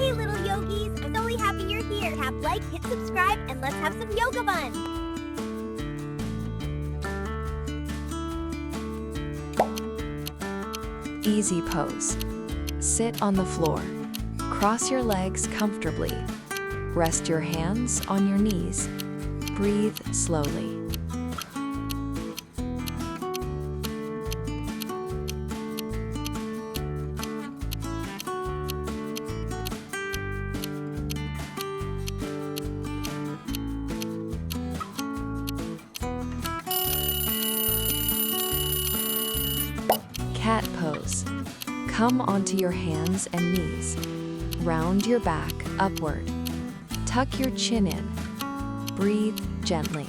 Hey little yogis, I'm really happy you're here. Tap like, hit subscribe, and let's have some yoga fun. Easy pose. Sit on the floor. Cross your legs comfortably. Rest your hands on your knees. Breathe slowly. Cat pose. Come onto your hands and knees. Round your back upward. Tuck your chin in. Breathe gently.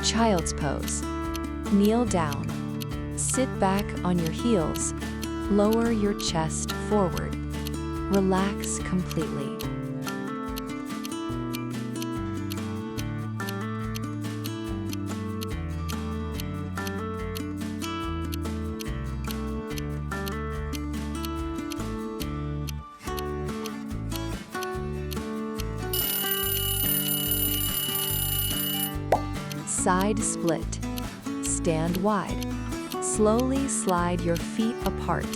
Child's pose. Kneel down. Sit back on your heels. Lower your chest forward. Relax completely. Side split. Stand wide. Slowly slide your feet apart.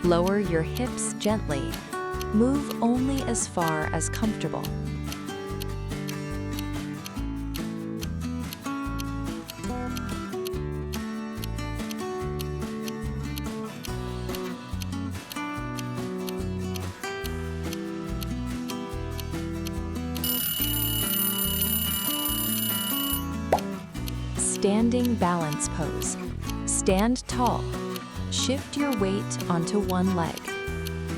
Lower your hips gently. Move only as far as comfortable. Standing balance pose. Stand tall. Shift your weight onto one leg.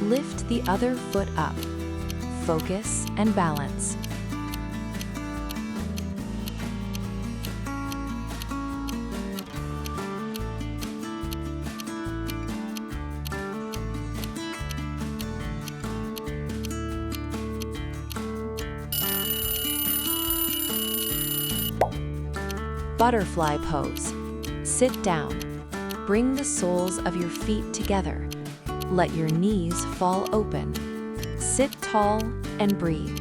Lift the other foot up. Focus and balance. Butterfly pose. Sit down. Bring the soles of your feet together. Let your knees fall open. Sit tall and breathe.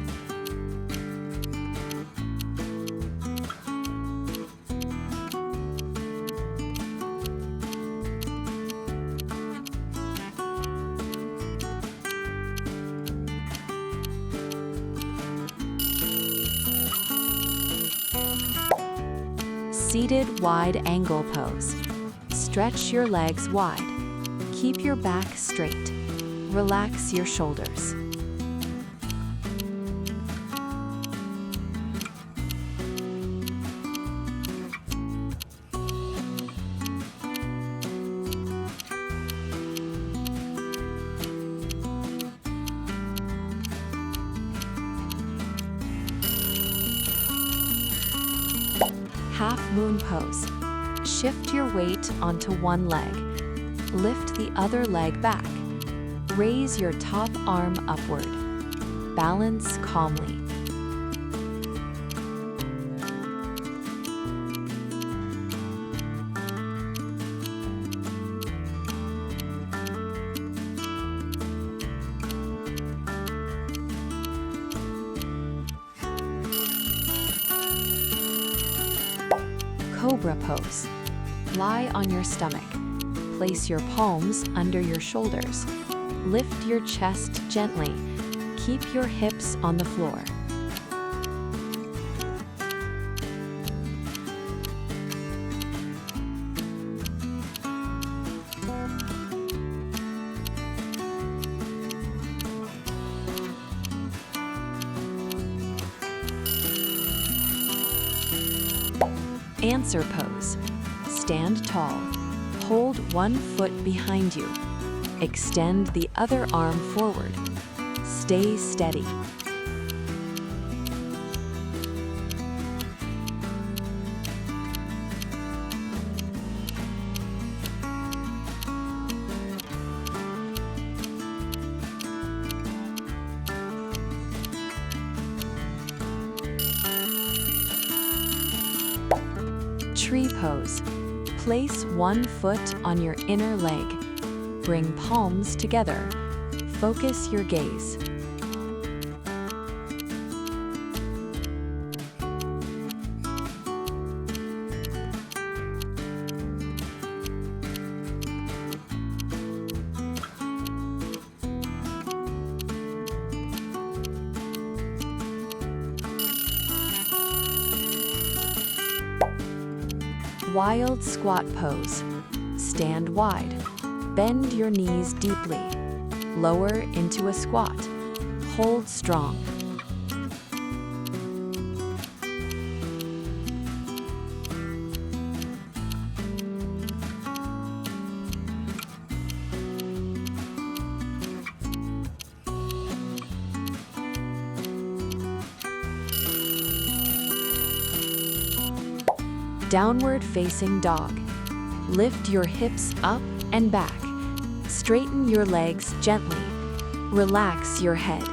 Seated wide angle pose. Stretch your legs wide. Keep your back straight. Relax your shoulders. Half moon pose. Shift your weight onto one leg. Lift the other leg back. Raise your top arm upward. Balance calmly. Cobra pose. Lie on your stomach. Place your palms under your shoulders. Lift your chest gently. Keep your hips on the floor. Answer pose. Stand tall. Hold one foot behind you. Extend the other arm forward. Stay steady. Tree pose. Place one foot on your inner leg. Bring palms together. Focus your gaze. Wild squat pose. Stand wide. Bend your knees deeply. Lower into a squat. Hold strong. Downward facing dog. Lift your hips up and back. Straighten your legs gently. Relax your head.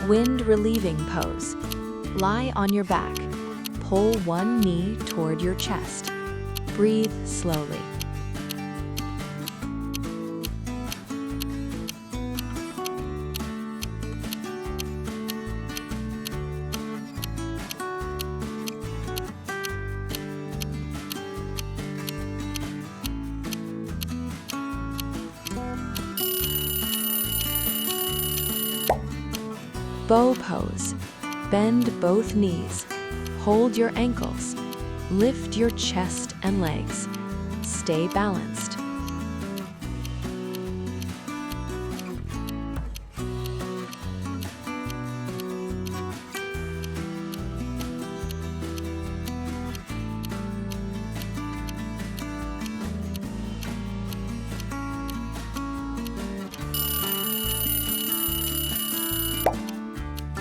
Wind relieving pose. Lie on your back. Pull one knee toward your chest. Breathe slowly. Bow pose. Bend both knees. Hold your ankles. Lift your chest and legs. Stay balanced.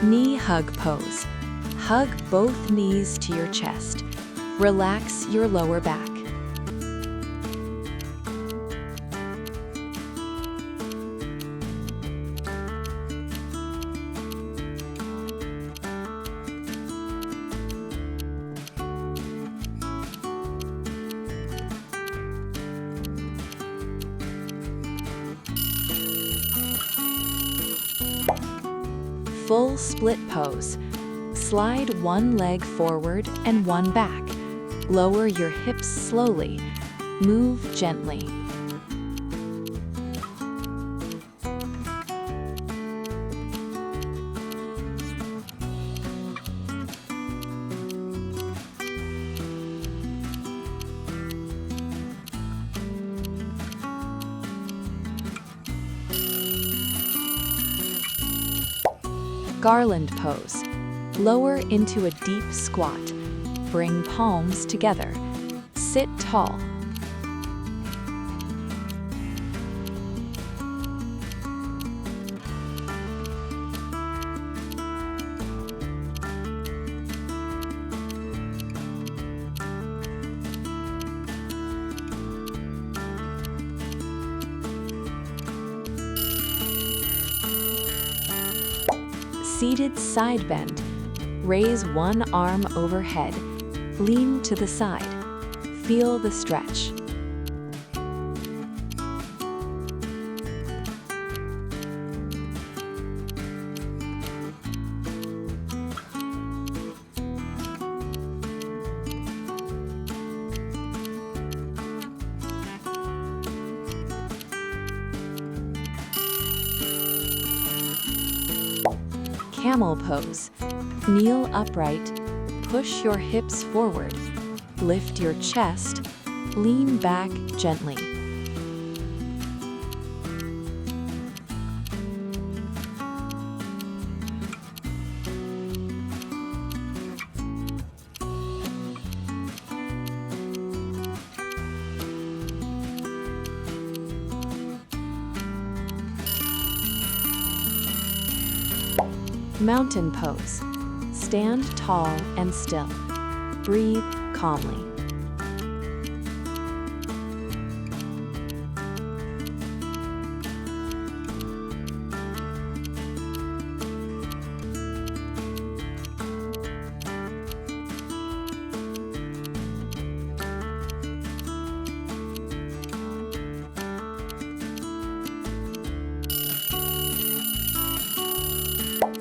Knee hug pose. Hug both knees to your chest. Relax your lower back. Full split pose. Slide one leg forward and one back. Lower your hips slowly. Move gently. Garland pose. Lower into a deep squat. Bring palms together. Sit tall. Seated side bend. Raise one arm overhead. Lean to the side. Feel the stretch. Camel pose. Kneel upright. Push your hips forward. Lift your chest. Lean back gently. Mountain pose. Stand tall and still. Breathe calmly.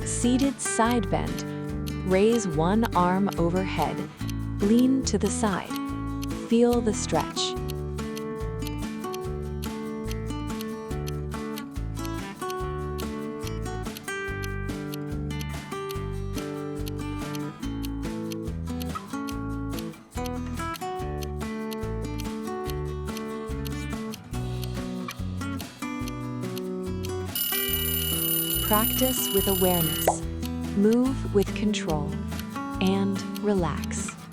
Seated side bend. Raise one arm overhead. Lean to the side. Feel the stretch. Practice with awareness. Move with control. And relax.